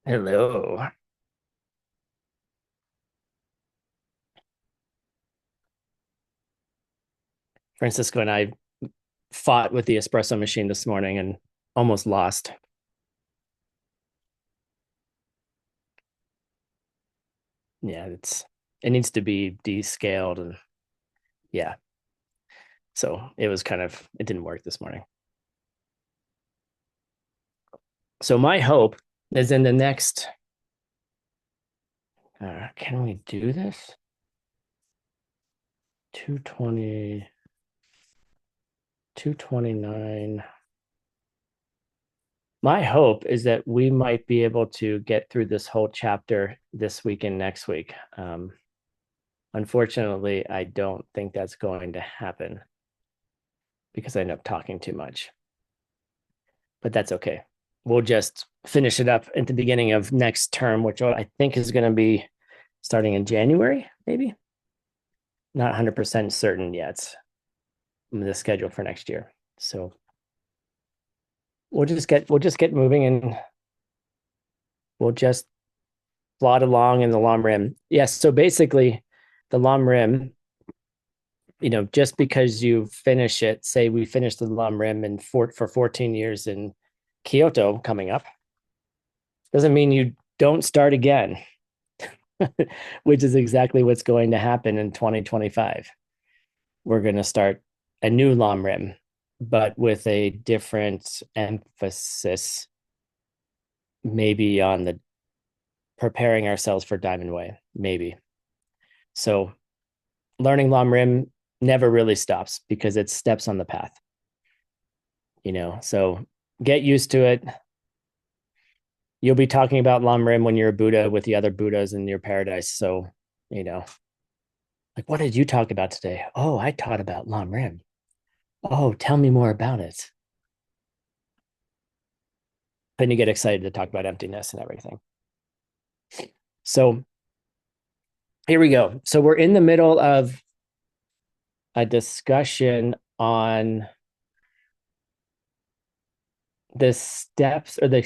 Hello. Francisco and I fought with the espresso machine this morning and almost lost. Yeah, it needs to be descaled and yeah. So it didn't work this morning. So my hope is in the next can we do this? 220, 229. My hope is that we might be able to get through this whole chapter this week and next week. Unfortunately, I don't think that's going to happen because I end up talking too much. But that's okay. We'll just finish it up at the beginning of next term, which I think is going to be starting in January, maybe. Not 100% certain yet. The schedule for next year. So we'll just get moving and we'll just plod along in the LAM RIM. Yes. So basically, the LAM RIM, just because you finish it, say we finish the LAM RIM for 14 years in Kyoto coming up, doesn't mean you don't start again. Which is exactly what's going to happen in 2025. We're going to start a new LAM RIM, but with a different emphasis, maybe on the preparing ourselves for Diamond Way, maybe. So learning LAM RIM never really stops because it's steps on the path, so get used to it. You'll be talking about LAM RIM when you're a Buddha with the other Buddhas in your paradise. So, you know, like, what did you talk about today? Oh, I taught about LAM RIM. Oh, tell me more about it. Then you get excited to talk about emptiness and everything. So here we go. So we're in the middle of a discussion on the steps or the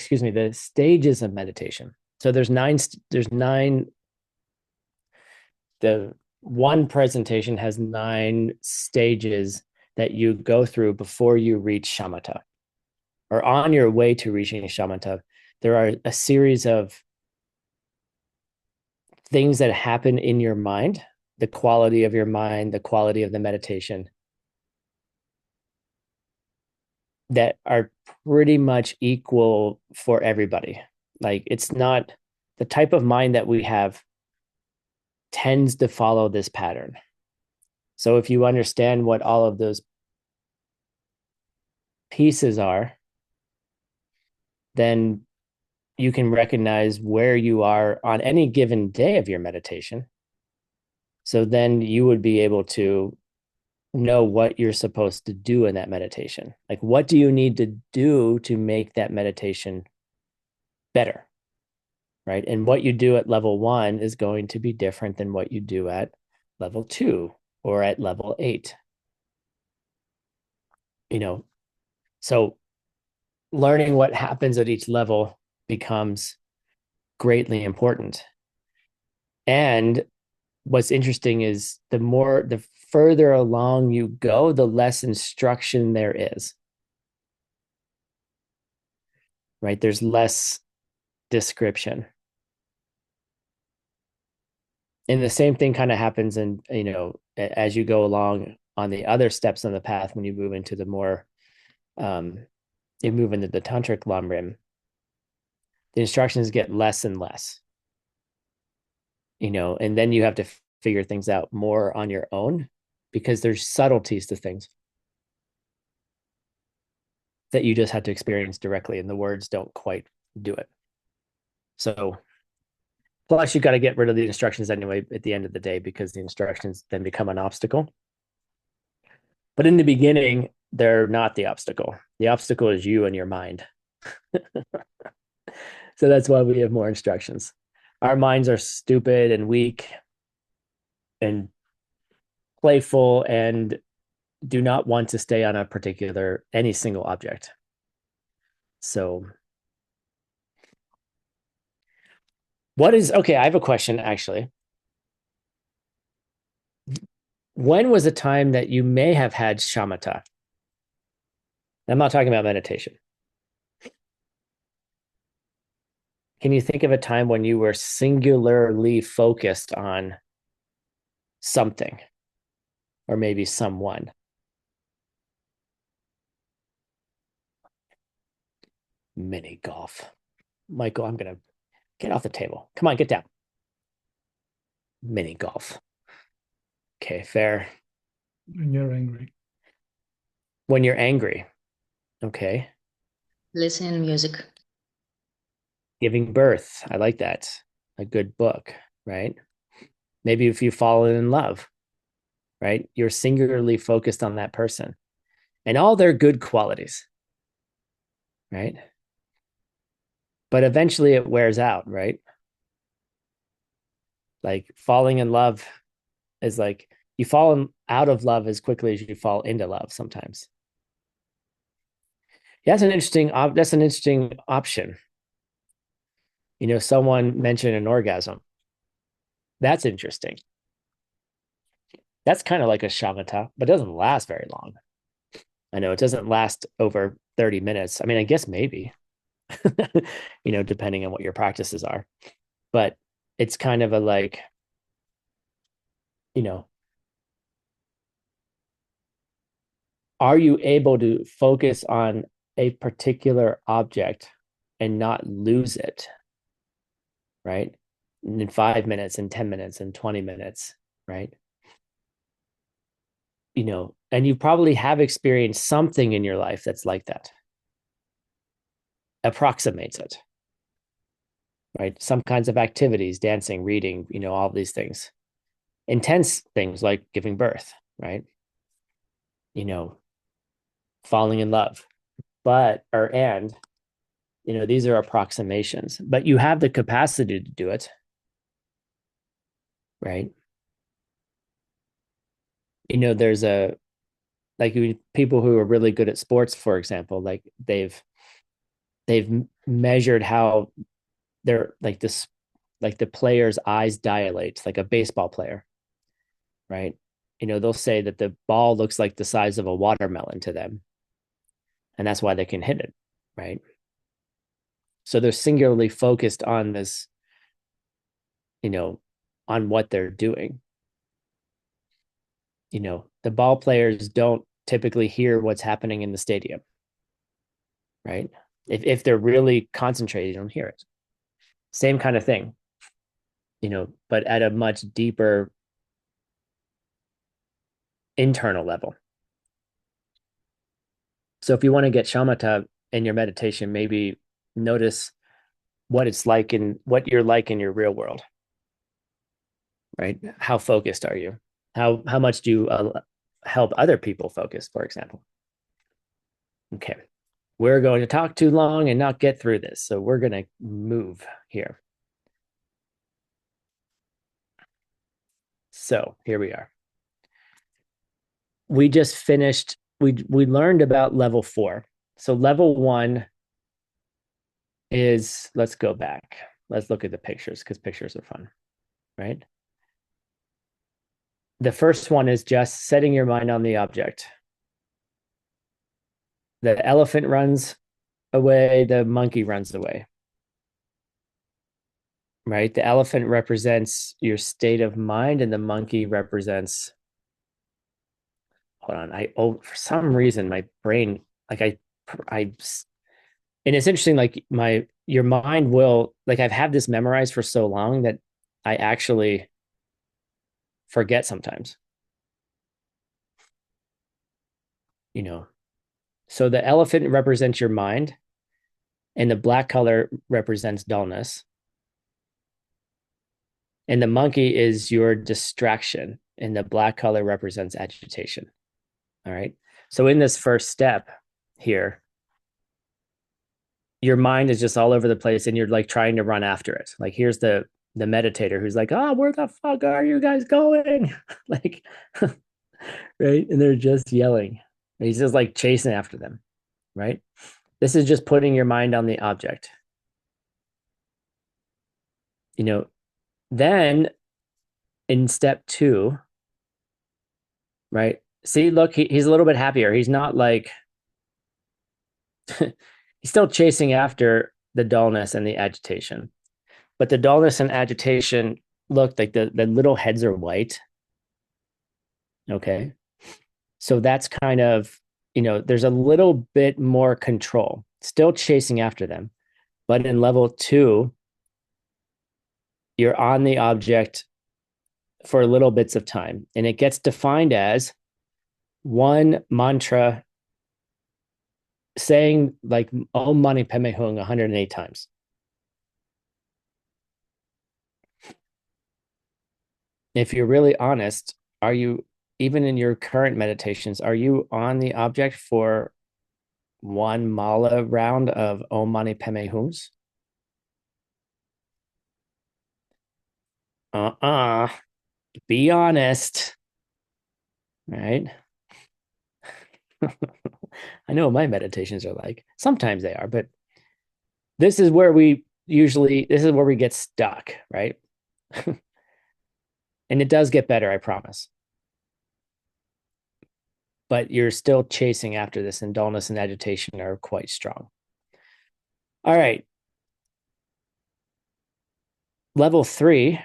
stages of meditation. So there's nine. The one presentation has 9 stages that you go through before you reach shamatha or on your way to reaching shamatha. There are a series of things that happen in your mind, the quality of your mind, the quality of the meditation that are pretty much equal for everybody. Like it's not the type of mind that we have tends to follow this pattern. So if you understand what all of those pieces are, then you can recognize where you are on any given day of your meditation. So then you would be able to know what you're supposed to do in that meditation. Like, what do you need to do to make that meditation better? Right. And what you do at level 1 is going to be different than what you do at level 2 or at level 8. You know, so learning what happens at each level becomes greatly important. And what's interesting is the further along you go, the less instruction there is. Right? There's less description. And the same thing kind of happens in, as you go along on the other steps on the path when you move into the more you move into the tantric LAM RIM, the instructions get less and less. And then you have to figure things out more on your own because there's subtleties to things that you just have to experience directly and the words don't quite do it. So plus you got to get rid of the instructions anyway at the end of the day because the instructions then become an obstacle. But in the beginning, they're not the obstacle. The obstacle is you and your mind. So that's why we have more instructions. Our minds are stupid and weak and playful and do not want to stay on any single object. So What is okay? I have a question actually. When was a time that you may have had shamatha? I'm not talking about meditation. Can you think of a time when you were singularly focused on something or maybe someone? Mini golf. Michael, I'm going to get off the table. Come on, get down. Mini golf. Okay, fair. When you're angry. When you're angry. Okay. Listen music. Giving birth. I like that. A good book, right? Maybe if you fall in love, right? You're singularly focused on that person and all their good qualities, right? But eventually it wears out, right? Like falling in love is like you fall out of love as quickly as you fall into love sometimes. Yeah, that's an interesting option. Someone mentioned an orgasm. That's interesting. That's kind of like a shamatha, but it doesn't last very long. I know it doesn't last over 30 minutes. I mean, I guess maybe, depending on what your practices are. But it's kind of a like, you know, are you able to focus on a particular object and not lose it, right? In 5 minutes, in 10 minutes, in 20 minutes, right? And you probably have experienced something in your life that's like that, approximates it, right? Some kinds of activities, dancing, reading, all these things, intense things like giving birth, right? You know, falling in love, and these are approximations, but you have the capacity to do it, right? There's a like people who are really good at sports, for example, like they've measured how they're like this, like the player's eyes dilate, like a baseball player, right? They'll say that the ball looks like the size of a watermelon to them, and that's why they can hit it, right? So they're singularly focused on this, you know, on what they're doing. The ball players don't typically hear what's happening in the stadium, right? If they're really concentrated, you don't hear it. Same kind of thing, but at a much deeper internal level. So if you want to get shamatha in your meditation, maybe notice what you're like in your real world, right? How focused are you? How much do you help other people focus, for example? Okay. We're going to talk too long and not get through this. So we're going to move here. So here we are. We just finished, we learned about level 4. So level 1 is, let's go back. Let's look at the pictures because pictures are fun, right? The first one is just setting your mind on the object. The elephant runs away, the monkey runs away, right? The elephant represents your state of mind, and the monkey represents, hold on, for some reason, my brain, like I, and it's interesting, like your mind will, like I've had this memorized for so long that I actually forget sometimes, you know. So the elephant represents your mind, and the black color represents dullness. And the monkey is your distraction, and the black color represents agitation. All right. So in this first step here, your mind is just all over the place and you're like trying to run after it. Like here's the meditator who's like, "Oh, where the fuck are you guys going?" Like right? And they're just yelling. And he's just like chasing after them, right? This is just putting your mind on the object. then in step 2, right? See, look, he's a little bit happier. He's not like, he's still chasing after the dullness and the agitation. But the dullness and agitation, look, like the little heads are white. Okay. So that's kind of, there's a little bit more control, still chasing after them. But in level 2, you're on the object for little bits of time. And it gets defined as one mantra saying like Om Mani Padme Hung 108 times. If you're really honest, are you, even in your current meditations, are you on the object for one mala round of Om Mani Padme Hums? Be honest, right? I know what my meditations are like. Sometimes they are, but this is where we get stuck, right? And it does get better, I promise. But you're still chasing after this, and dullness and agitation are quite strong. All right. Level 3,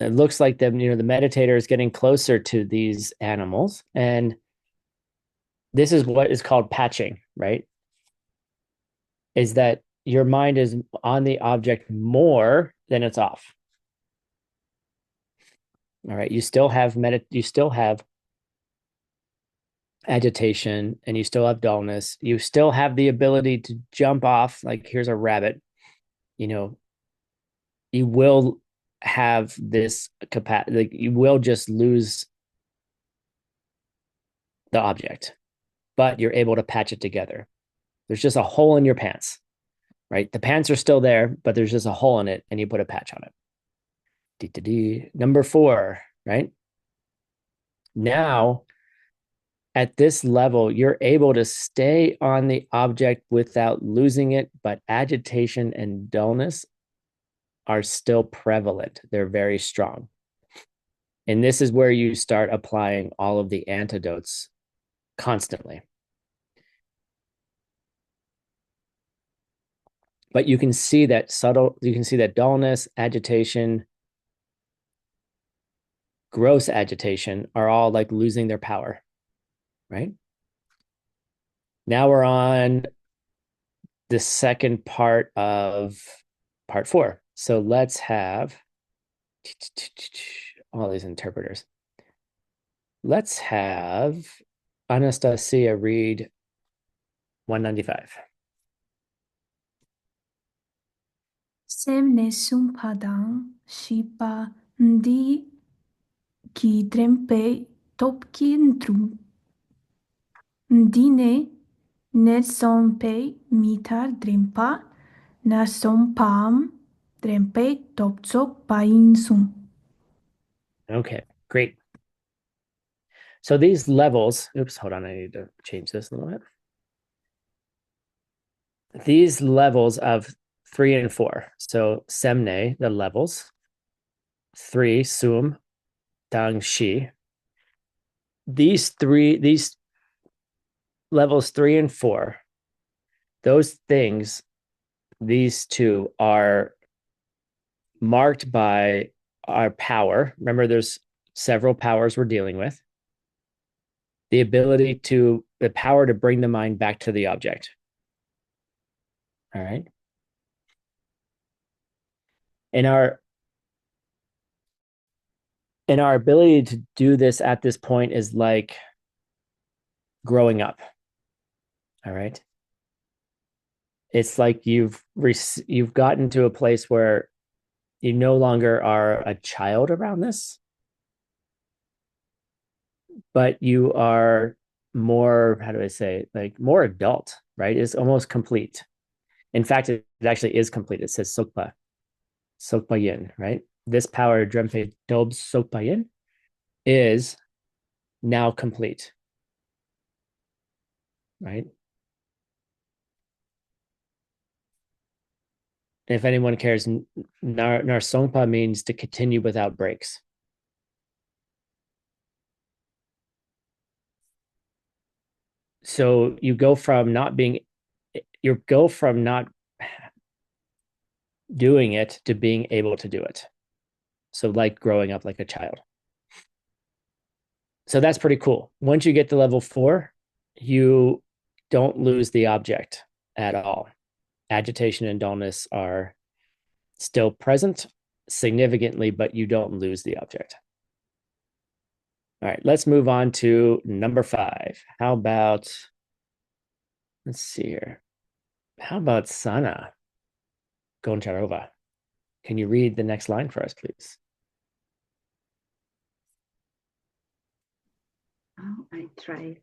it looks like the meditator is getting closer to these animals, and this is what is called patching, right? Is that your mind is on the object more than it's off. All right, you still have agitation, and you still have dullness. You still have the ability to jump off, like here's a rabbit. You will have this capacity, like you will just lose the object, but you're able to patch it together. There's just a hole in your pants, right? The pants are still there, but there's just a hole in it, and you put a patch on it. Number 4, right? Now, at this level, you're able to stay on the object without losing it, but agitation and dullness are still prevalent. They're very strong. And this is where you start applying all of the antidotes constantly. But you can see that dullness, agitation, gross agitation are all like losing their power, right? Now we're on the second part of part 4. So let's have all these interpreters. Let's have Anastasia read 195. Sem nessun padang shipa ndi ki drempe topki ntru. Ndine nesompe mitar drempa nasompam drempe topzok painsum. Okay, great. So these levels, oops, hold on, I need to change this a little bit. These levels of 3 and 4. So semne, the levels. 3, sum, dang, shi. These levels 3 and 4, those things, these two are marked by our power. Remember, there's several powers we're dealing with. The power to bring the mind back to the object. All right. And our ability to do this at this point is like growing up. All right. It's like you've gotten to a place where you no longer are a child around this, but you are more, how do I say, like more adult, right? It's almost complete. In fact, it actually is complete. It says Sokpa yin, right? This power, Drempe Dob Sokpa yin, is now complete, right? if anyone cares, narsongpa means to continue without breaks. So you go from not doing it to being able to do it. So like growing up like a child. So that's pretty cool. Once you get to level 4, you don't lose the object at all. Agitation and dullness are still present significantly, but you don't lose the object. All right, let's move on to number 5. How about, let's see here. How about Sana Goncharova? Can you read the next line for us, please? Oh, I tried.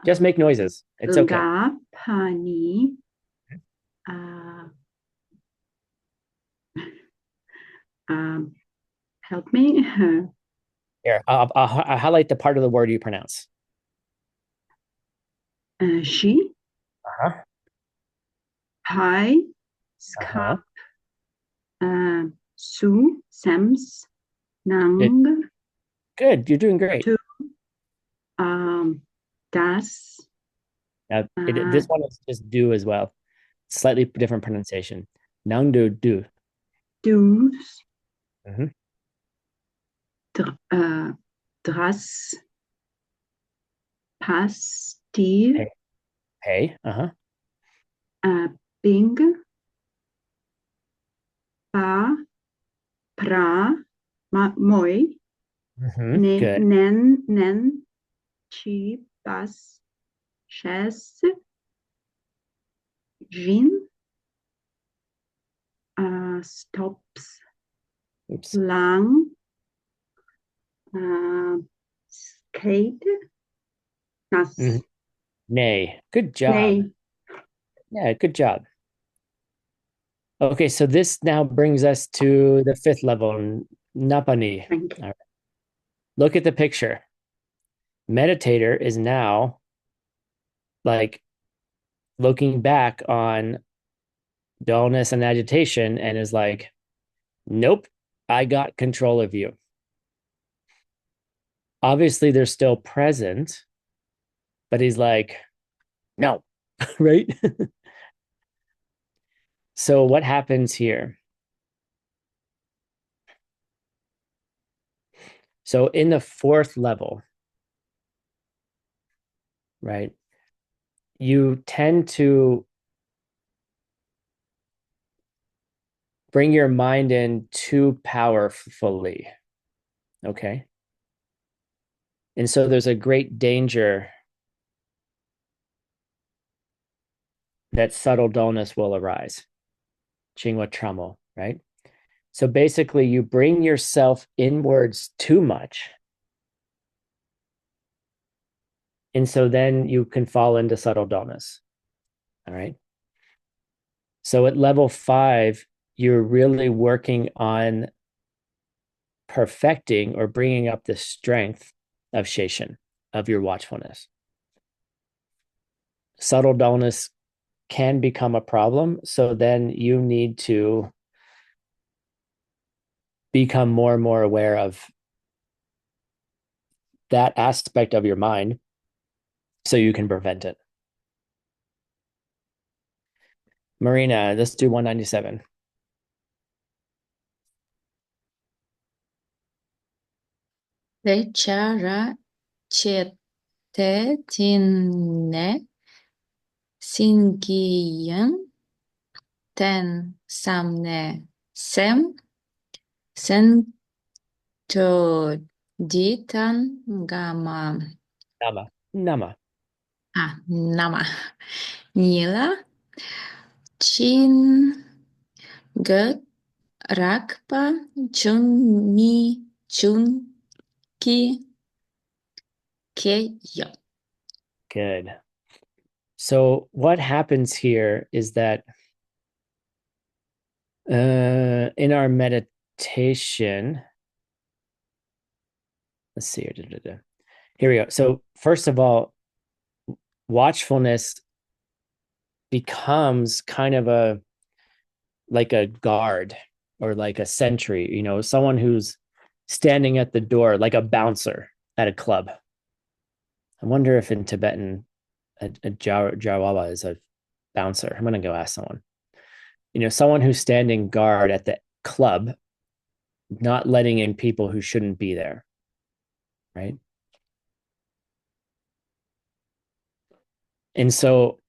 Just make noises. It's okay. Gapani. Help me. Here, I'll highlight the part of the word you pronounce. She. Uh-huh. Pi. Skap. Su. Sems. Nang. Good. You're doing great. To. Das. This one is just do as well. Slightly different pronunciation. Nang do. Dus. Mm-hmm. Dras. Pastil. Hey. Uh-huh. Bing. Pa. Pra. Moi. Mm-hmm. Good. Nen. Chi. Bas. Ches. Jin. Stops. Oops. Lang. Skate. Nas. Mm-hmm. Nay. Good job. Nay. Yeah, good job. Okay, so this now brings us to the 5th level, Napani. Thank you. All right. Look at the picture. Meditator is now like looking back on dullness and agitation and is like, nope, I got control of you. Obviously, they're still present, but he's like, no, right? So what happens here? So in the 4th level, right, you tend to bring your mind in too powerfully, okay? And so there's a great danger that subtle dullness will arise. Chingwa tramo, right? So basically, you bring yourself inwards too much. And so then you can fall into subtle dullness. All right. So at level 5, you're really working on perfecting or bringing up the strength of Sheshin, of your watchfulness. Subtle dullness can become a problem. So then you need to become more and more aware of that aspect of your mind so you can prevent it. Marina, let's do 197. Rechara chetetine singiyen ten samne sem sentoditan gama Nama. nama nila chin gut rakpa chunni chunki keyo. Good. So what happens here is that in our meditation, let's see here. Here we go. So first of all, watchfulness becomes kind of a like a guard or like a sentry, you know, someone who's standing at the door, like a bouncer at a club. I wonder if in Tibetan, a Jawaba is a bouncer. I'm going to go ask someone. You know, someone who's standing guard at the club, not letting in people who shouldn't be there, right? And so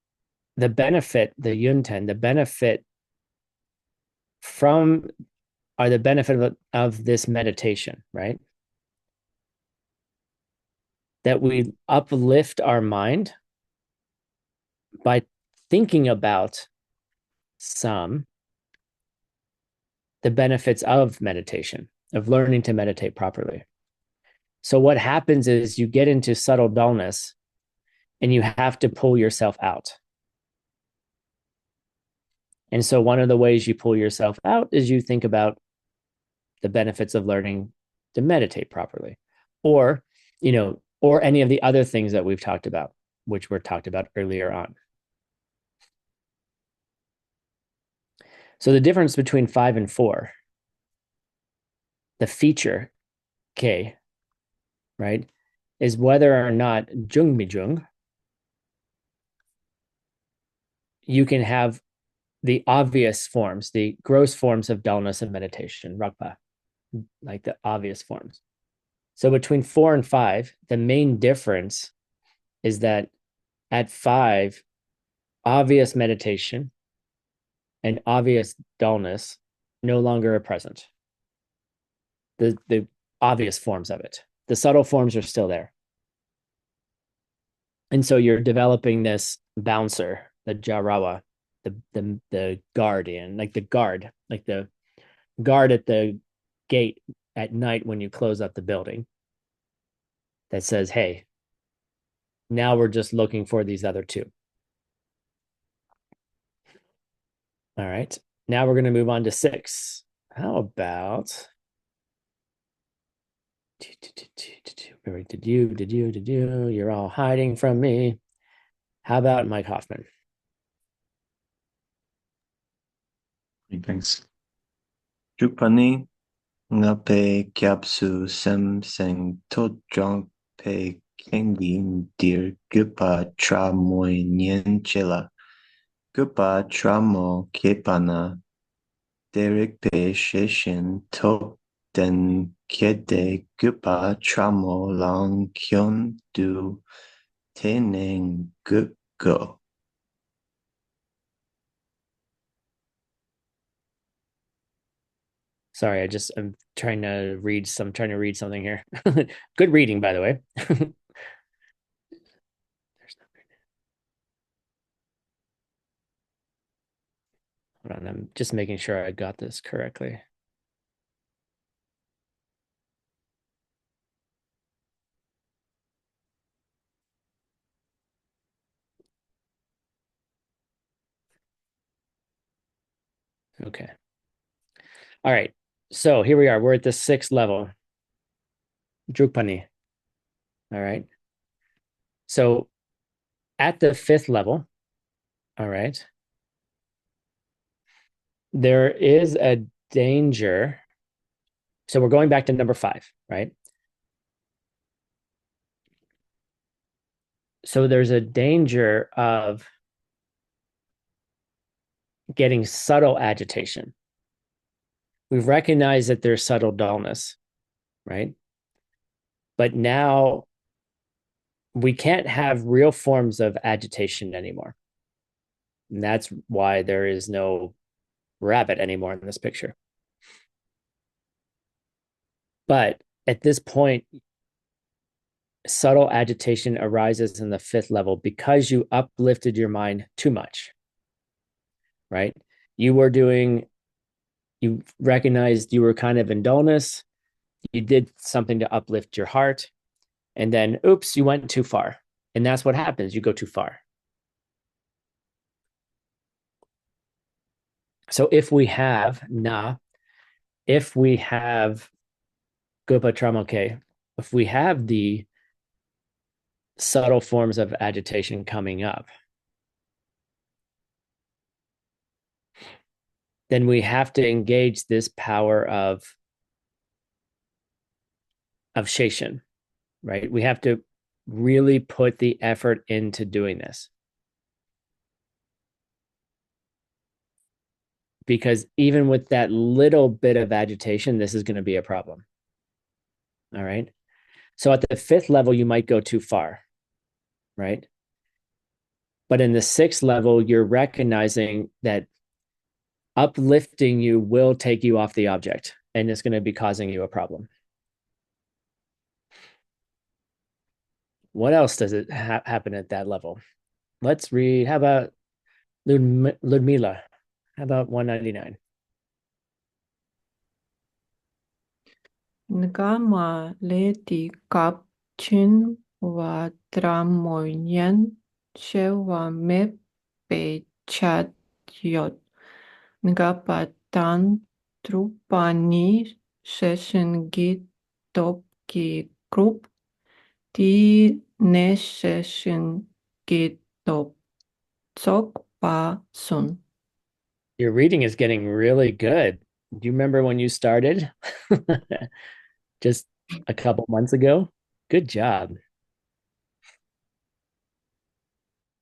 the benefit, the yunten, the benefit from are the benefit of this meditation, right? That we uplift our mind by thinking about the benefits of meditation, of learning to meditate properly. So what happens is you get into subtle dullness and you have to pull yourself out. And so one of the ways you pull yourself out is you think about the benefits of learning to meditate properly, or, you know, or any of the other things that we've talked about, which were talked about earlier on. So the difference between 5 and 4, the feature K, right, is whether or not Jung Mijung, you can have the obvious forms, the gross forms of dullness and meditation, Rakpa, like the obvious forms. So between 4 and 5, the main difference is that at 5, obvious meditation and obvious dullness no longer are present. The obvious forms of it. The subtle forms are still there. And so you're developing this bouncer, the Jarawa, the guardian, like the guard at the gate at night when you close up the building, that says, hey, now we're just looking for these other two. All right. Now we're going to move on to 6. How about did you? You're all hiding from me. How about Mike Hoffman? Thanks. Drupani ngape kyapsu sem seng tot jong pe kengi dir gupa tra moi nyen chela. Gupa tra mo kepana derek pe sheshin top den kede gupa tra mo lang kyon du teneng go. Sorry, I'm trying to read something here. Good reading, by the way. Hold on, I'm just making sure I got this correctly. Okay. All right. So here we are. We're at the 6th level. Drupani. All right. So at the 5th level, all right, there is a danger. So we're going back to number 5, right? So there's a danger of getting subtle agitation. We've recognized that there's subtle dullness, right? But now we can't have real forms of agitation anymore. And that's why there is no rabbit anymore in this picture. But at this point, subtle agitation arises in the 5th level because you uplifted your mind too much, right? You recognized you were kind of in dullness. You did something to uplift your heart. And then, oops, you went too far. And that's what happens. You go too far. So if we have Gopa Tramoke, if we have the subtle forms of agitation coming up, then we have to engage this power of Sheshan, right? We have to really put the effort into doing this. Because even with that little bit of agitation, this is going to be a problem. All right. So at the 5th level, you might go too far, right? But in the 6th level, you're recognizing that uplifting you will take you off the object, and it's going to be causing you a problem. What else does it happen at that level? Let's read. How about Ludmila? How about 199? Ngama leti kap chin wa tramoyen shewa me pe chat yot. Ngapatan trupani session git top ki group ti ne session git top sok pa sun. Your reading is getting really good. Do you remember when you started? Just a couple months ago? Good job.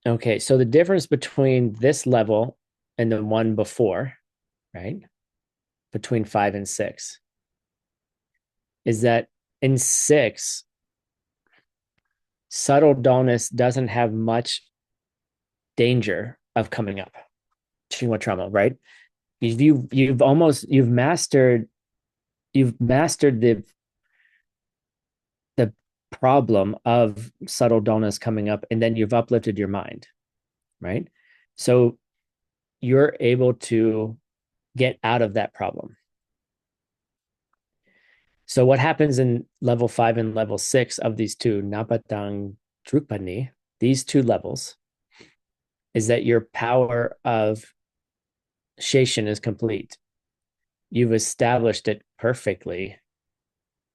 Okay, so the difference between this level and the one before, right? Between 5 and 6 is that in 6, subtle dullness doesn't have much danger of coming up. Chingwa trauma, right? You've mastered the problem of subtle dullness coming up, and then you've uplifted your mind, right? So you're able to get out of that problem. So what happens in level 5 and level 6 of these two, Napatang Drupani, these two levels, is that your power of Sheshan is complete. You've established it perfectly,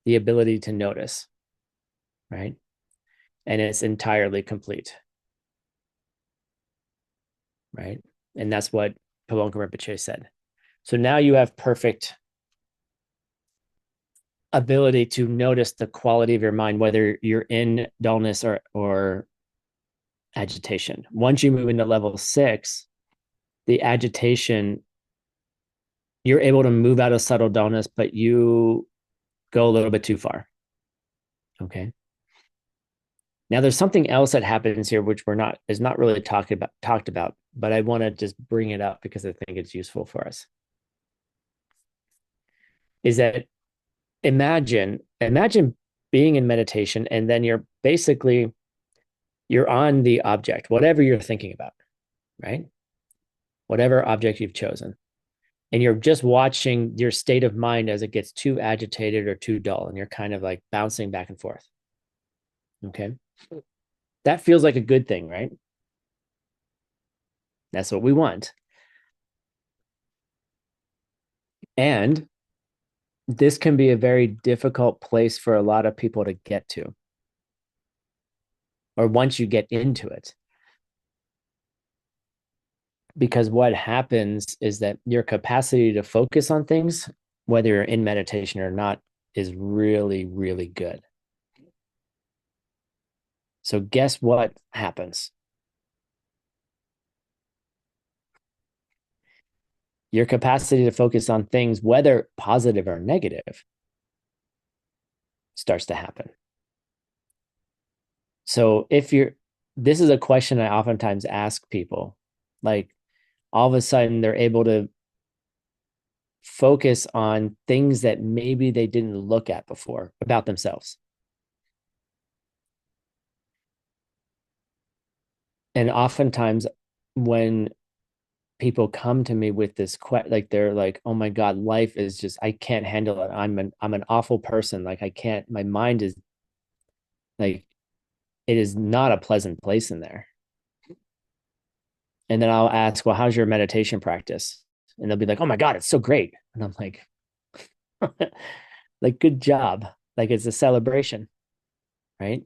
the ability to notice, right? And it's entirely complete, right? And that's what Pavonka Rinpoche said. So now you have perfect ability to notice the quality of your mind, whether you're in dullness or agitation. Once you move into level 6, the agitation, you're able to move out of subtle dullness, but you go a little bit too far. Okay. Now there's something else that happens here which is not really talked about, but I want to just bring it up because I think it's useful for us. Is that imagine being in meditation, and then you're on the object, whatever you're thinking about, right? Whatever object you've chosen. And you're just watching your state of mind as it gets too agitated or too dull, and you're kind of like bouncing back and forth. Okay. That feels like a good thing, right? That's what we want. And this can be a very difficult place for a lot of people to get to, or once you get into it. Because what happens is that your capacity to focus on things, whether you're in meditation or not, is really, really good. So guess what happens? Your capacity to focus on things, whether positive or negative, starts to happen. So this is a question I oftentimes ask people, like all of a sudden they're able to focus on things that maybe they didn't look at before about themselves. And oftentimes when people come to me with this like they're like, oh my God, life is just, I can't handle it. I'm an awful person. Like I can't, my mind is like, it is not a pleasant place in there. And then I'll ask, well, how's your meditation practice? And they'll be like, oh my God, it's so great. And I'm like, like, good job. Like it's a celebration, right?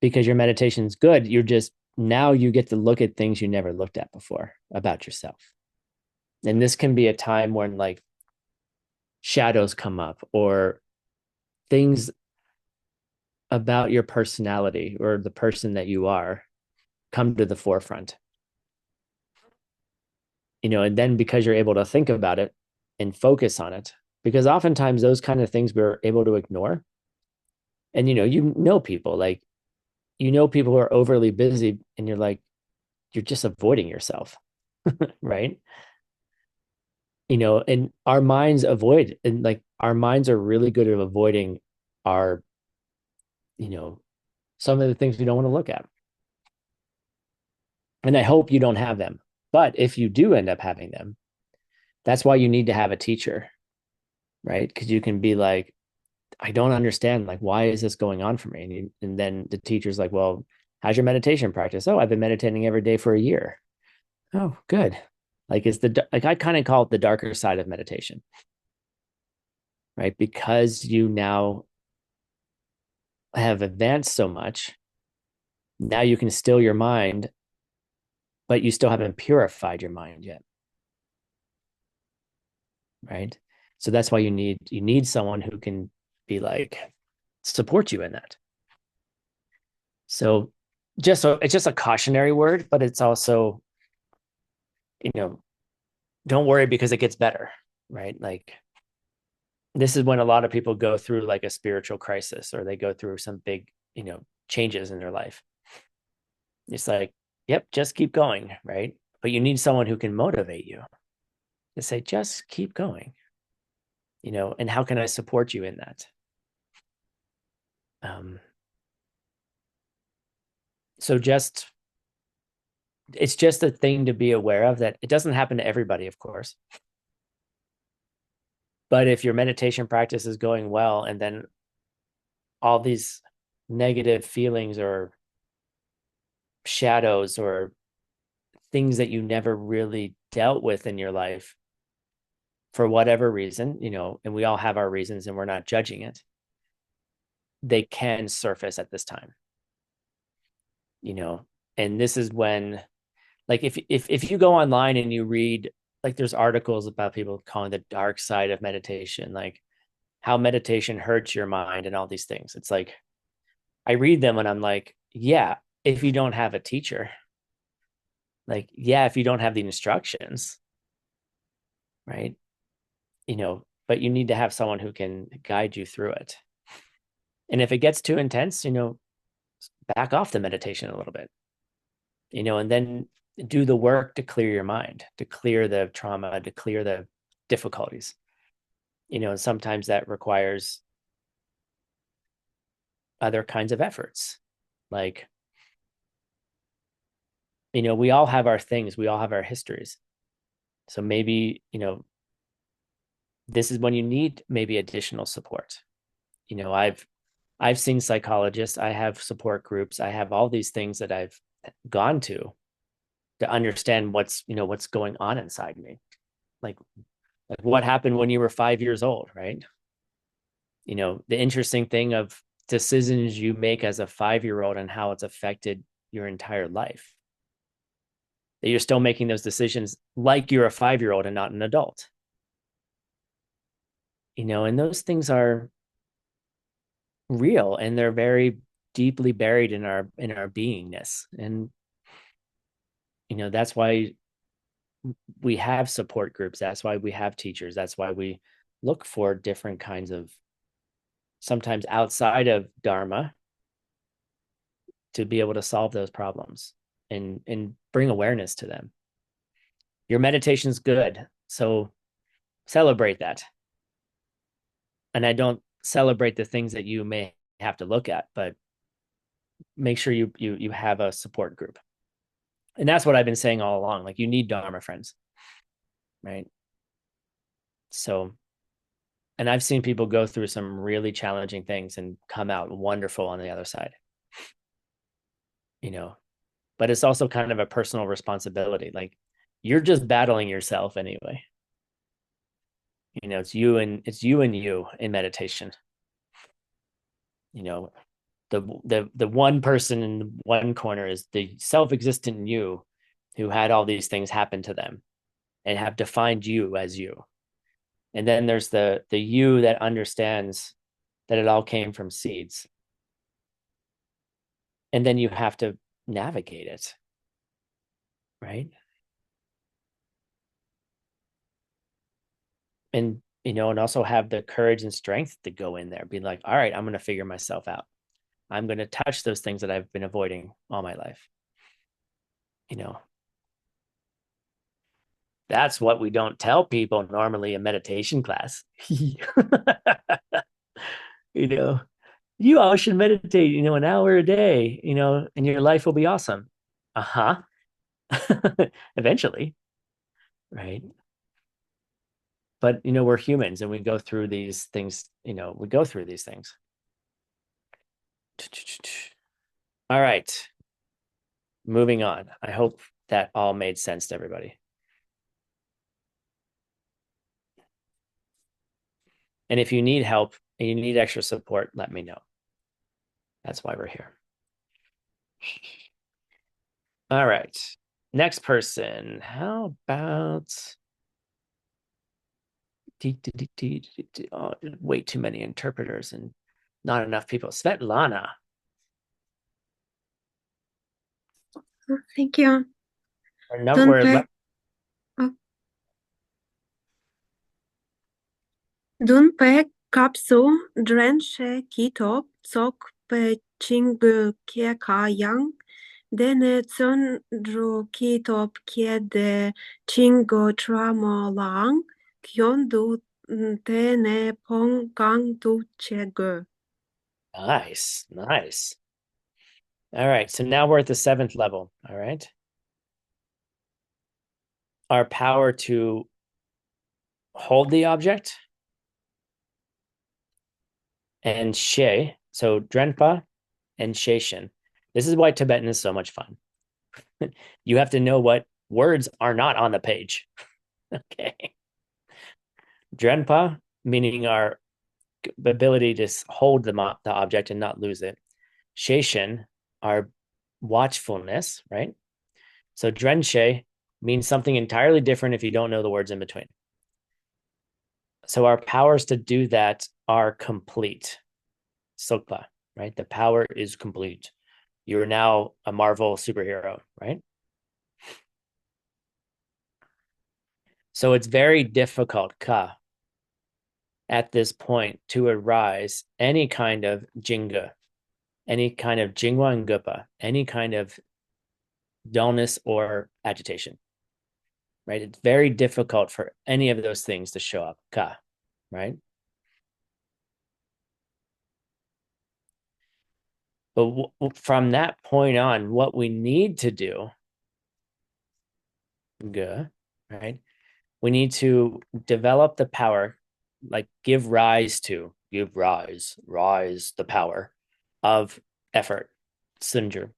Because your meditation's good. Now you get to look at things you never looked at before about yourself. And this can be a time when like shadows come up or things about your personality or the person that you are come to the forefront. And then because you're able to think about it and focus on it, because oftentimes those kind of things we're able to ignore. And people like people who are overly busy and you're just avoiding yourself. Right. And our minds avoid, and like our minds are really good at avoiding our some of the things we don't want to look at. And I hope you don't have them, but if you do end up having them, that's why you need to have a teacher, right? Because you can be like, I don't understand, like, why is this going on for me? And then the teacher's like, well, how's your meditation practice? Oh, I've been meditating every day for a year. Oh, good. Like I kind of call it the darker side of meditation, right? Because you now have advanced so much, now you can still your mind, but you still haven't purified your mind yet, right? So that's why you need someone who can be like support you in that. So it's just a cautionary word, but it's also, don't worry because it gets better, right? Like this is when a lot of people go through like a spiritual crisis or they go through some big, changes in their life. It's like, yep, just keep going, right? But you need someone who can motivate you to say, just keep going, and how can I support you in that? So it's just a thing to be aware of, that it doesn't happen to everybody, of course. But if your meditation practice is going well, and then all these negative feelings or shadows or things that you never really dealt with in your life, for whatever reason, and we all have our reasons and we're not judging it, they can surface at this time. And this is when, like, if you go online and you read, like, there's articles about people calling the dark side of meditation, like how meditation hurts your mind and all these things. It's like, I read them and I'm like, yeah, if you don't have a teacher, like, yeah, if you don't have the instructions, right? But you need to have someone who can guide you through it. And if it gets too intense, back off the meditation a little bit, and then do the work to clear your mind, to clear the trauma, to clear the difficulties, and sometimes that requires other kinds of efforts. Like, we all have our things, we all have our histories. So maybe, this is when you need maybe additional support. I've seen psychologists, I have support groups, I have all these things that I've gone to understand what's going on inside me. Like what happened when you were 5 years old, right? The interesting thing of decisions you make as a 5-year-old and how it's affected your entire life. That you're still making those decisions like you're a 5-year-old and not an adult. And those things are real and they're very deeply buried in our beingness. And that's why we have support groups, that's why we have teachers, that's why we look for different kinds of, sometimes outside of Dharma, to be able to solve those problems and bring awareness to them. Your meditation's good, so celebrate that. And I don't celebrate the things that you may have to look at, but make sure you have a support group. And that's what I've been saying all along. Like, you need Dharma friends, right? So, and I've seen people go through some really challenging things and come out wonderful on the other side. But it's also kind of a personal responsibility. Like, you're just battling yourself anyway. It's you and you in meditation. The one person in one corner is the self-existent you who had all these things happen to them. and have defined you as you. And then there's the you that understands that it all came from seeds. And then you have to navigate it, right? And, and also have the courage and strength to go in there, be like, all right, I'm going to figure myself out. I'm going to touch those things that I've been avoiding all my life. That's what we don't tell people normally in meditation class. You all should meditate, an hour a day, and your life will be awesome. Uh-huh. Eventually, right? But, we're humans and we go through these things, we go through these things. All right. Moving on. I hope that all made sense to everybody. And if you need help and you need extra support, let me know. That's why we're here. All right. Next person. How about... Oh, way too many interpreters and not enough people. Svetlana. Thank you. Dun pe kapsu drenche kitop sok pe ching kia ka yang dene tson dro kitop kia de chingo tramo lang kyon du tene pong gang du chego. Nice. All right, so now we're at the 7th level. All right. Our power to hold the object and she, so Drenpa and Sheshin. This is why Tibetan is so much fun. You have to know what words are not on the page. Okay. Drenpa, meaning our ability to hold the object and not lose it. Sheshin, our watchfulness, right? So Drenshe means something entirely different if you don't know the words in between. So our powers to do that are complete. Sokpa, right? The power is complete. You're now a Marvel superhero, right? So it's very difficult, at this point to arise any kind of Jinga, any kind of Jingwa and Gupa, any kind of dullness or agitation, right? It's very difficult for any of those things to show up, right? But from that point on, what we need to do, right? We need to develop the power, like rise the power of effort, Sunju.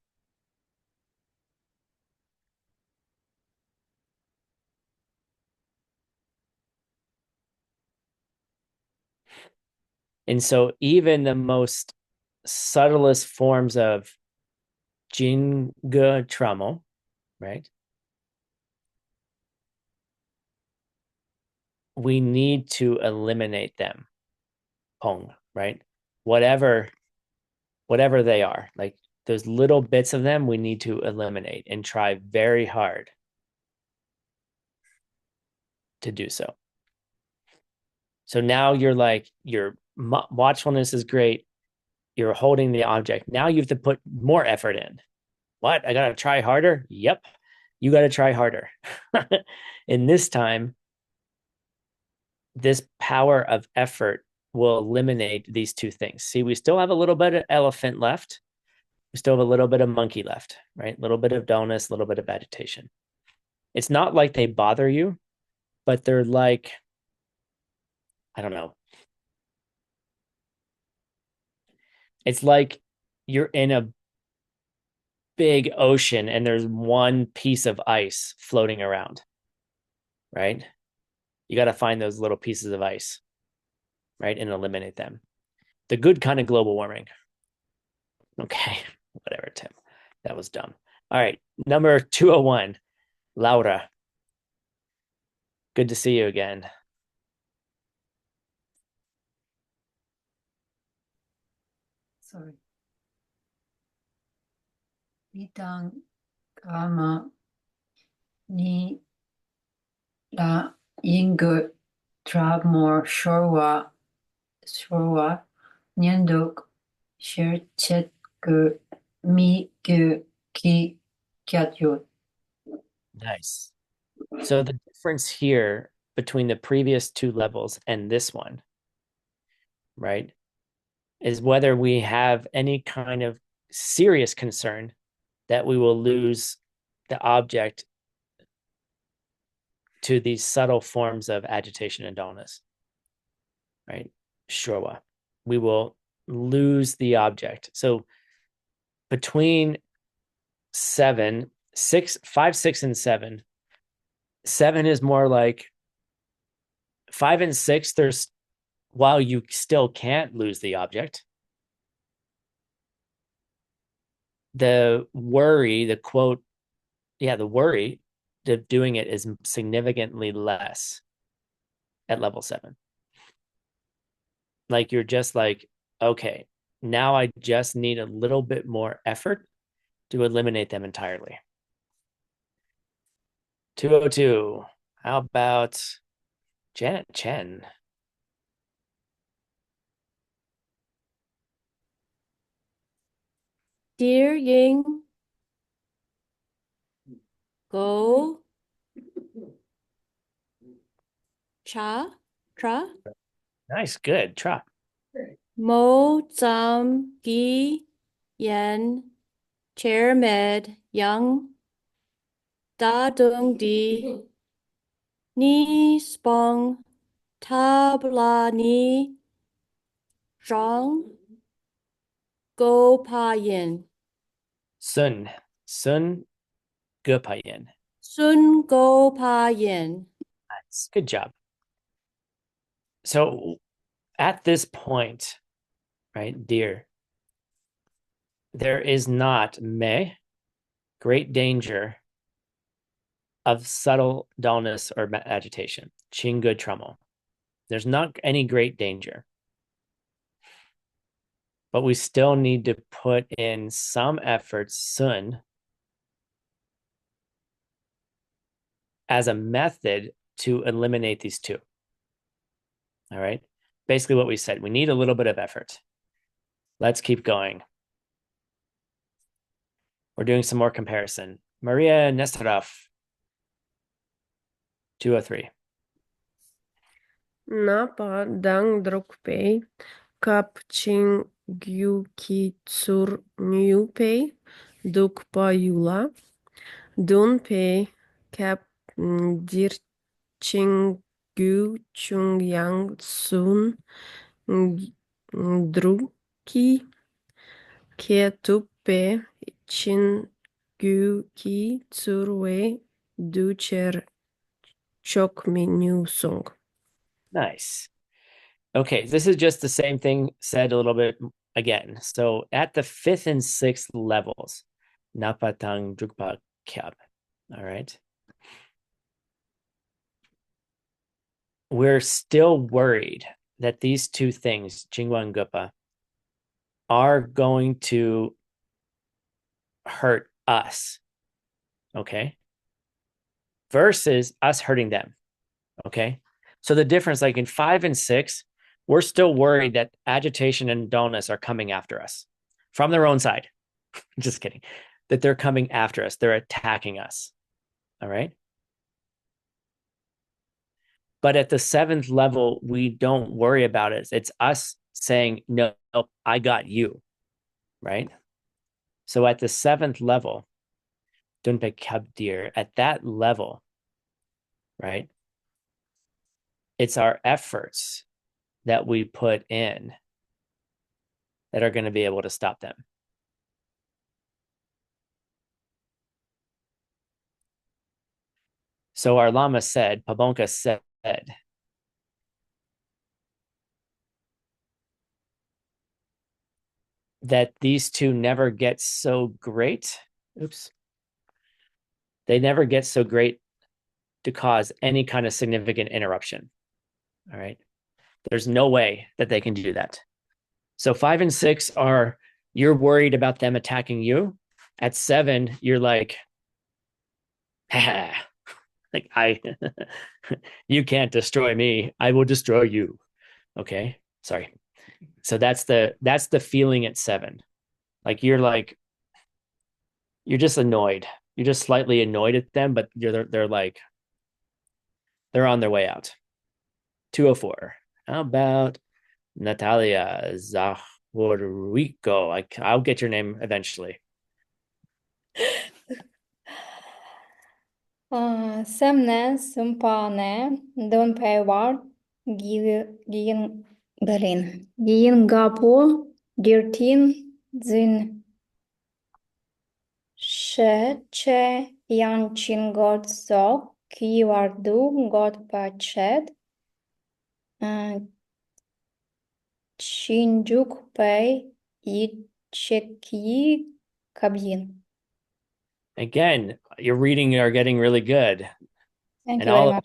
And so even the most subtlest forms of Jinga Tramo, right? We need to eliminate them, Pong, right? Whatever they are, like those little bits of them, we need to eliminate and try very hard to do so. So now you're like, your watchfulness is great. You're holding the object. Now you have to put more effort in. What? I got to try harder? Yep. You got to try harder. And this time, this power of effort will eliminate these two things. See, we still have a little bit of elephant left. We still have a little bit of monkey left, right? A little bit of dullness, a little bit of agitation. It's not like they bother you, but they're like, I don't know. It's like you're in a big ocean and there's one piece of ice floating around, right? You got to find those little pieces of ice, right? And eliminate them. The good kind of global warming. Okay, whatever, Tim. That was dumb. All right, number 201, Laura. Good to see you again. Sorry. Bidang Kama Ni La Ingu Tramor Shorwa Nyenduk Sherchet Gu Mi Gu Ki Kyatyut. Nice. So the difference here between the previous two levels and this one, right, is whether we have any kind of serious concern that we will lose the object to these subtle forms of agitation and dullness, right? Shorwa. We will lose the object. So between 5, 6, and 7, 7 is more like 5 and 6. There's, while you still can't lose the object, the worry, the worry of doing it is significantly less at level 7. Like you're just like, okay, now I just need a little bit more effort to eliminate them entirely. 202. How about Janet Chen? Dear Ying, go cha tra Nice, good. Try. mo zam gi yen chair med yang da dung di ni spong tabla ni zhang go pa yin Sun Gepayan. sun go pa yin. Nice. Good job. So at this point, right, dear, there is not great danger of subtle dullness or agitation. Chingu tramo. There's not any great danger. But we still need to put in some effort, sun, as a method to eliminate these two. All right. Basically what we said, we need a little bit of effort. Let's keep going. We're doing some more comparison. Maria Nesterov, 203. Napa dang drukpei kap ching gyuki tsur nyupei dukpa yula dunpei kap dir ching gyu chung yang sun druki ketupe chin gyuki tsurwe ducher chok sung. Nice. Okay, this is just the same thing said a little bit again. So at the 5th and 6th levels, Napatang Drukpa Kyab. All right. We're still worried that these two things, Jingwa and Gupa, are going to hurt us. Okay. Versus us hurting them. Okay. So the difference, like in 5 and 6, we're still worried that agitation and dullness are coming after us from their own side. Just kidding. That they're coming after us. They're attacking us. All right. But at the 7th level, we don't worry about it. It's us saying, no, I got you. Right. So at the 7th level, Dunpe Kabdir, at that level, right, it's our efforts that we put in that are going to be able to stop them. So our Lama said, Pabonka said, that these two never get so great. Oops. They never get so great to cause any kind of significant interruption. All right. There's no way that they can do that. So 5 and 6 are, you're worried about them attacking you. At 7, you're like, like you can't destroy me. I will destroy you. Okay. Sorry. So that's the feeling at 7. Like you're just annoyed. You're just slightly annoyed at them, but they're like, they're on their way out. 204. How about Natalia Zahorico? I'll get your name eventually. Semne, Sumpane, Don Payward, Gin Berlin. Gin Gapo, Dirtin, Zin Sheche, Yanchin God Zok, Kiwardu, God Pached, Chinjuk Pay, Icheki Kabin. Again, your reading are getting really good. Thank And you very much.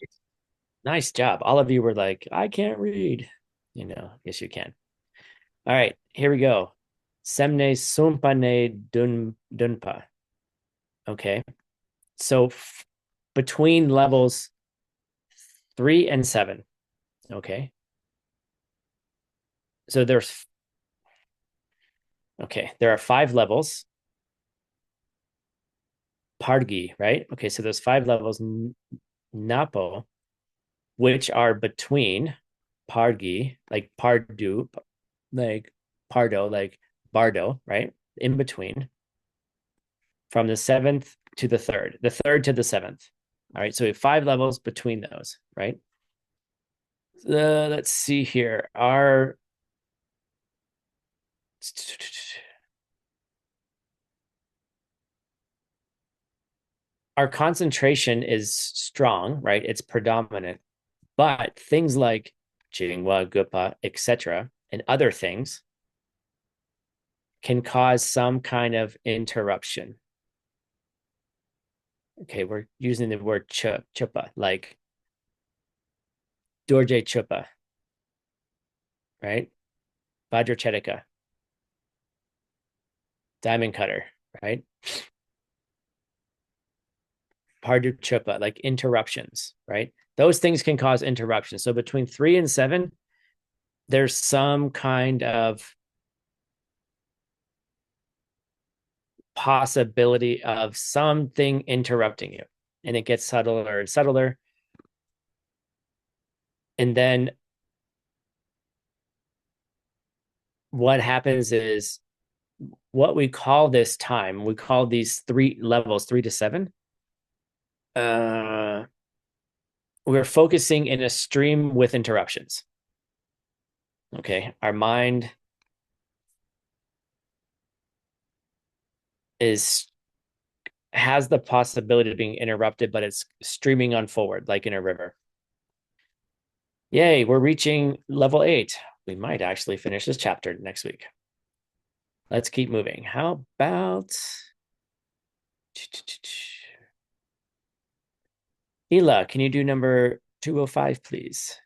nice job. All of you were like, I can't read. Yes, you can. All right, here we go. Semne Sumpane Dunpa. Okay. So between levels 3 and 7. Okay. So there are 5 levels. Pardgi, right? Okay, so there's 5 levels. Napo, which are between Pardgi, like Pardu, like Pardo, like Bardo, right? In between, from the 7th to the 3rd, the 3rd to the 7th. All right, so we have 5 levels between those, right? Let's see here. Our concentration is strong, right? It's predominant. But things like Jingwa, Gupa, etc., and other things can cause some kind of interruption. Okay, we're using the word chupa, like Dorje chupa, right? Vajra Chetika, diamond cutter, right? Pardu chupa, like interruptions, right? Those things can cause interruptions. So between 3 and 7, there's some kind of possibility of something interrupting you, and it gets subtler and subtler. And then what happens is, what we call this time, we call these 3 levels, 3 to 7. We're focusing in a stream with interruptions. Okay, our mind has the possibility of being interrupted, but it's streaming on forward, like in a river. Yay, we're reaching level 8. We might actually finish this chapter next week. Let's keep moving. How about Ela, can you do number 205, please?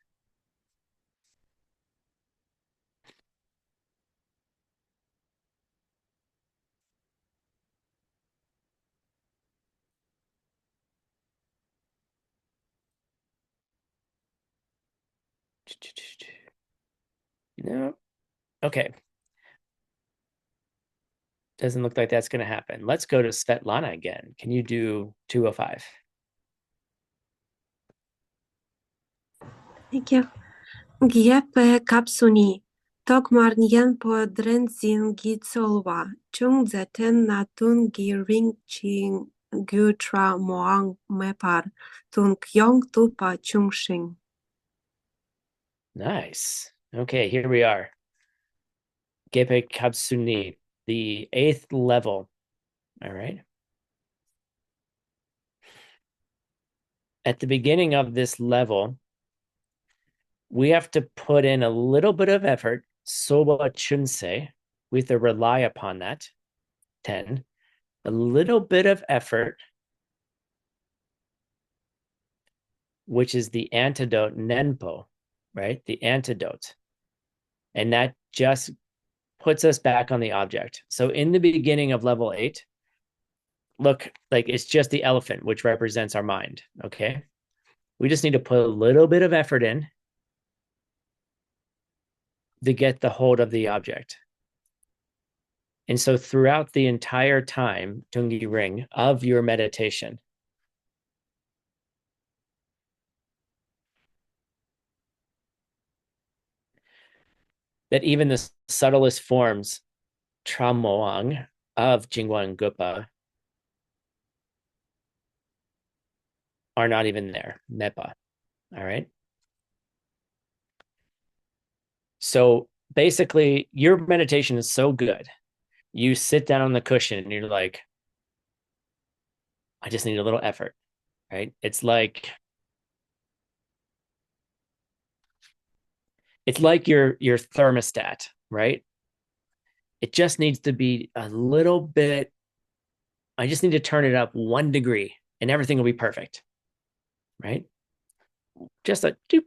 No. Okay. Doesn't look like that's going to happen. Let's go to Svetlana again. Can you do 205? Thank you. Giepe kapsuni. Tokmar nien po drenzin gitsolwa. Chung zeten na tun giring ching gutra moang mepar. Tun kyong tupa chung shing. Nice. Okay, here we are. Gepe Kapsuni, the 8th level. All right. At the beginning of this level, we have to put in a little bit of effort, soba chunse. We have to rely upon that. 10. A little bit of effort which is the antidote nenpo, right? The antidote. And that just puts us back on the object. So in the beginning of level 8, look, like it's just the elephant, which represents our mind, okay? We just need to put a little bit of effort in to get the hold of the object. And so throughout the entire time, Tungi Ring, of your meditation, that even the subtlest forms, Tramoang, of Jingwan Gupa, are not even there, Nepa, all right? So basically, your meditation is so good. You sit down on the cushion and you're like, I just need a little effort, right? It's like your thermostat, right? It just needs to be a little bit. I just need to turn it up 1 degree and everything will be perfect, right? Just a doop.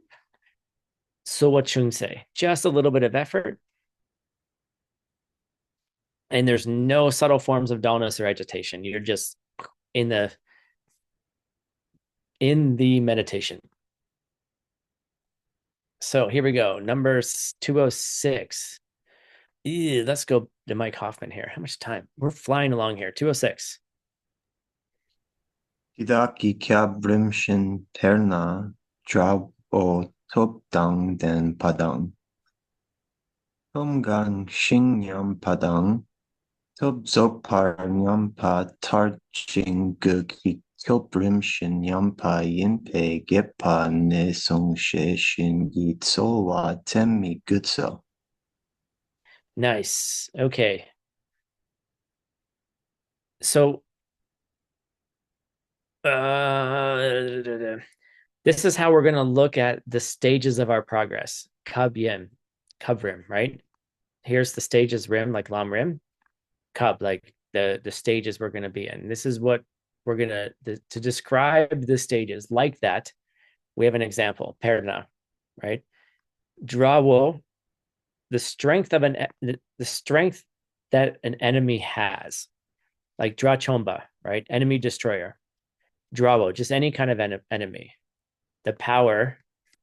So what Chung say? Just a little bit of effort. And there's no subtle forms of dullness or agitation. You're just in the meditation. So here we go. Number 206. Ew, let's go to Mike Hoffman here. How much time? We're flying along here. 206. Hidaki kyabrimshin terna drab o topdang den padang. Tomgang shingyam padang. Top zokpar nyampa tarching guki kyobrimshin yampa yinpe gepa ne songshe shin yitsowa temmi gutso. Nice. Okay. So this is how we're going to look at the stages of our progress. Kabrim, right? Here's the stages rim, like Lam Rim. Kub, like the stages we're going to be in. This is what we're going to describe the stages like that. We have an example, Perna, right? Drawo, the strength that an enemy has, like Drachomba, right? Enemy destroyer. Drawo, just any kind of enemy, the power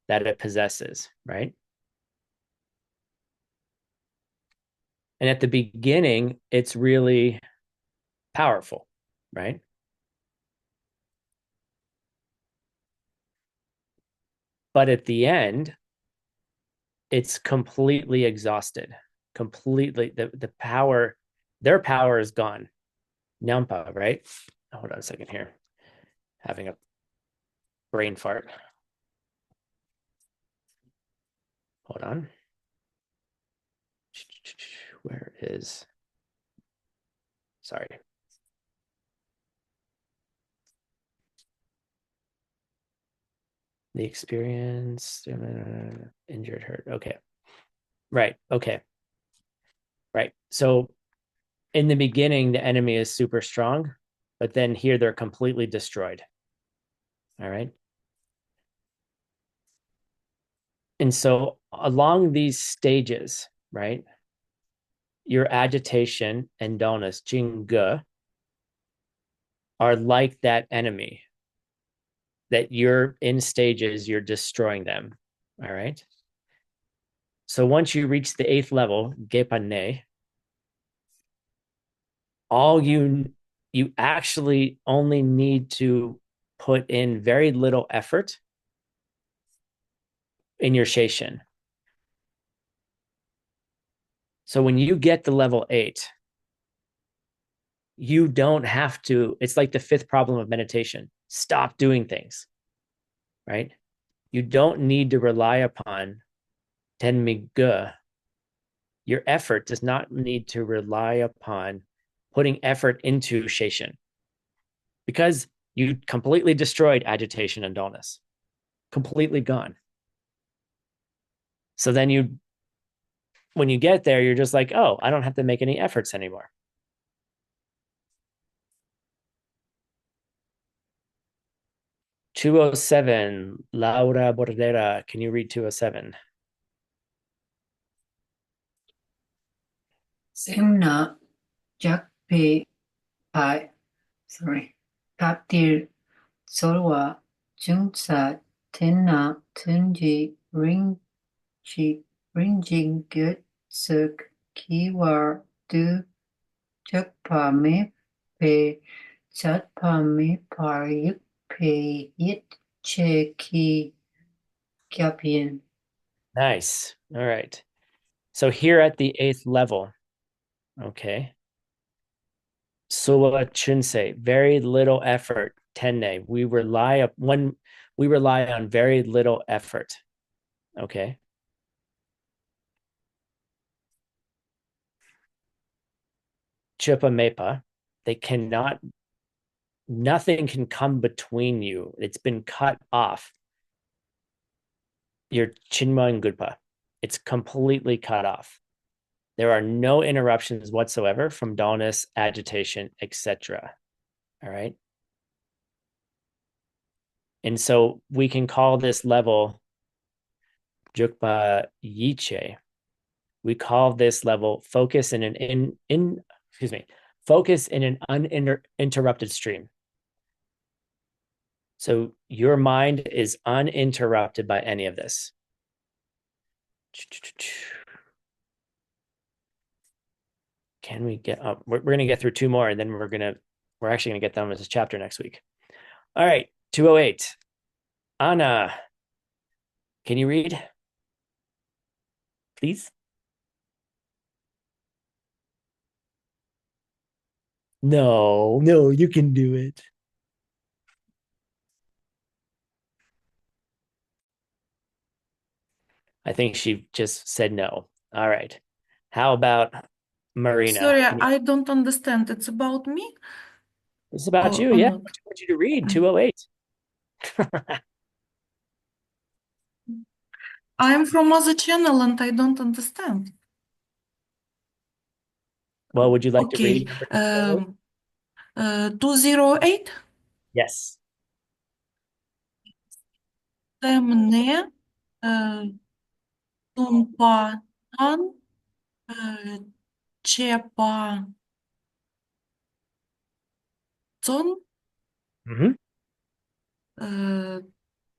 that it possesses, right? And at the beginning, it's really powerful, right? But at the end, it's completely exhausted. Completely, the power, their power is gone. Nyampa, right? Hold on a second here. Having a brain fart. Hold on. Where is... Sorry. The experience, injured, hurt. Okay. Right. Okay. Right. So in the beginning, the enemy is super strong, but then here they're completely destroyed. All right. And so along these stages, right, your agitation and dullness, Jingge, are like that enemy that you're in stages, you're destroying them. All right. So once you reach the 8th level, Gepane, all you actually only need to put in very little effort in your Sheishin. So when you get to level 8, you don't have to, it's like the 5th problem of meditation. Stop doing things, right? You don't need to rely upon Tenmige. Your effort does not need to rely upon putting effort into Sheishin, because you completely destroyed agitation and dullness. Completely gone. So then when you get there, you're just like, oh, I don't have to make any efforts anymore. 207, Laura Bordera. Can you read 207? Semna jakpe pai kaptir solwa jungsa tenna tunji rinjing gut suk kiwar du jakpa me pe chatpa me par yuk pe yit che ki kyapien. Nice. All right. So here at the 8th level, okay. Suwa Chunse, very little effort. Tenne, we rely on very little effort. Okay. Chupa Mepa, nothing can come between you. It's been cut off. Your Chinma and Gudpa, it's completely cut off. There are no interruptions whatsoever from dullness, agitation, etc. All right. And so we can call this level Jukpa Yiche. We call this level focus in an focus in an uninterrupted stream. So your mind is uninterrupted by any of this. Can we get up? We're going to get through two more, and then we're actually going to get done with this chapter next week. All right, 208. Anna, can you read? Please? No, you can do it. I think she just said no. All right. How about Marina? Sorry, I don't understand. It's about me? It's about you, or yeah. not? I want you to read 208. I'm from other channel and I don't understand. Well, would you like to read Okay. number 208? Yes. Темне, тунпа тан, чепа цон, Mm-hmm.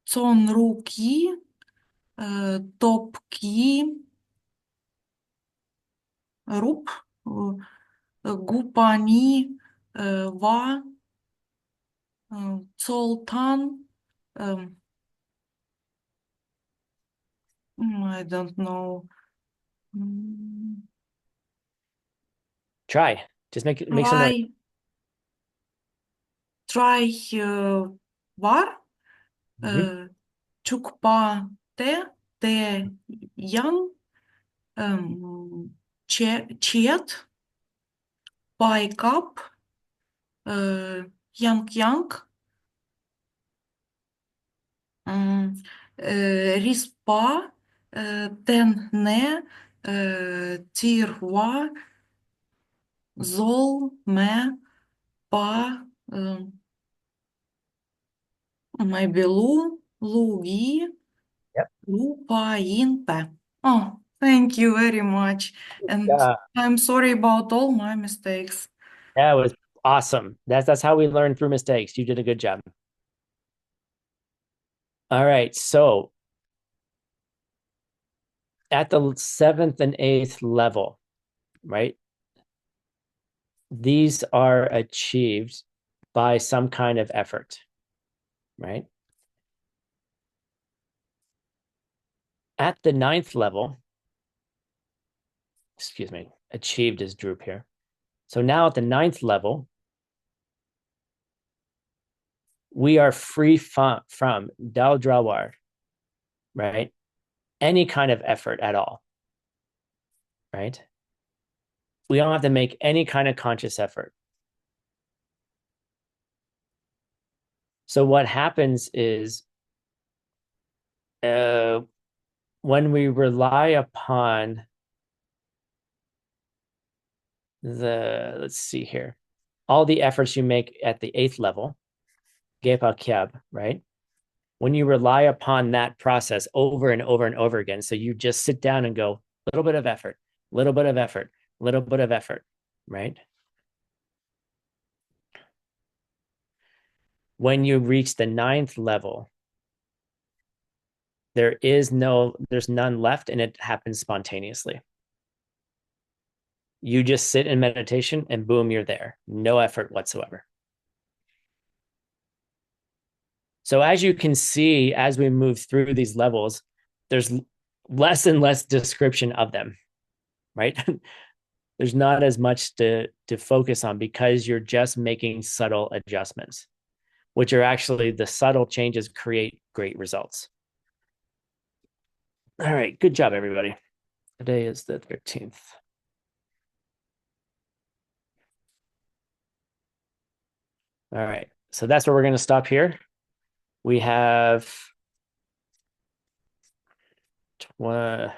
цон руки, топки, руп, гупани, ва, цолтан, I don't know. Try. Just make some noise. Try var. Mhm. Chukpa te yan chet pai kap yang rispa ten ne tirwa zol me pa maybe lugi Yep. lupainpe. Oh, thank you very much. And I'm sorry about all my mistakes. That was awesome. That's how we learn through mistakes. You did a good job. All right. So at the 7th and 8th level, right? These are achieved by some kind of effort, right? At the 9th level, excuse me, achieved is droop here. So now at the 9th level, we are free from Dal Drawar, right? Any kind of effort at all, right? We don't have to make any kind of conscious effort. So what happens is when we rely upon let's see here, all the efforts you make at the 8th level, Gepa Kyab, right? when you rely upon that process over and over and over again, so you just sit down and go, little bit of effort, little bit of effort, little bit of effort, right? When you reach the 9th level, there's none left, and it happens spontaneously. You just sit in meditation and boom, you're there. No effort whatsoever. So as you can see, as we move through these levels, there's less and less description of them, right? There's not as much to focus on because you're just making subtle adjustments, which are actually the subtle changes create great results. All right, good job, everybody. Today is the 13th. All right, so that's where we're going to stop here. We have 30,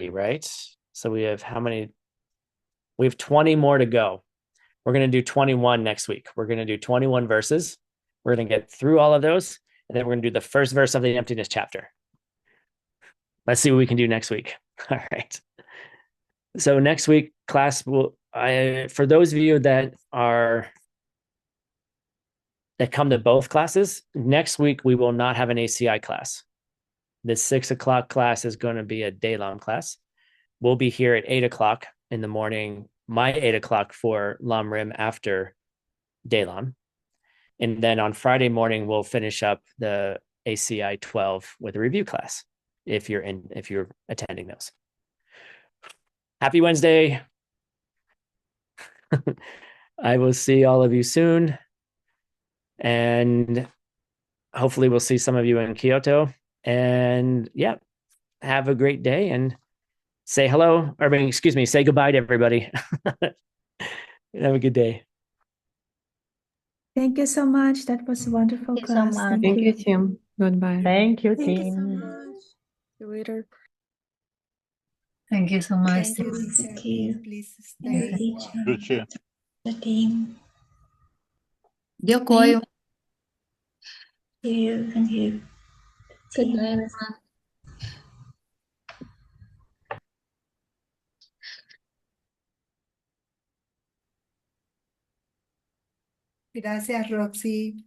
right? So we have how many? We have 20 more to go. We're going to do 21 next week. We're going to do 21 verses. We're going to get through all of those, and then we're going to do the first verse of the emptiness chapter. Let's see what we can do next week. All right. So next week, class will, for those of you that come to both classes, next week we will not have an ACI class. The 6 o'clock class is going to be a day-long class. We'll be here at 8 o'clock in the morning, my 8 o'clock for Lam Rim after Daylon. And then on Friday morning, we'll finish up the ACI 12 with a review class if you're attending those. Happy Wednesday. I will see all of you soon. And hopefully we'll see some of you in Kyoto. And yeah, have a great day and say hello, say goodbye to everybody. Have a good day. Thank you so much. That was a wonderful Thank you so class. much. Thank you, Tim. Goodbye. Thank you, Thank you so team. much. See you later. Thank you so much. Thank you, Thank you. Please Thank stay. you, teacher. The team. Дякую. Thank you. Thank you. Good Team. night, everyone. Gracias, Roxy.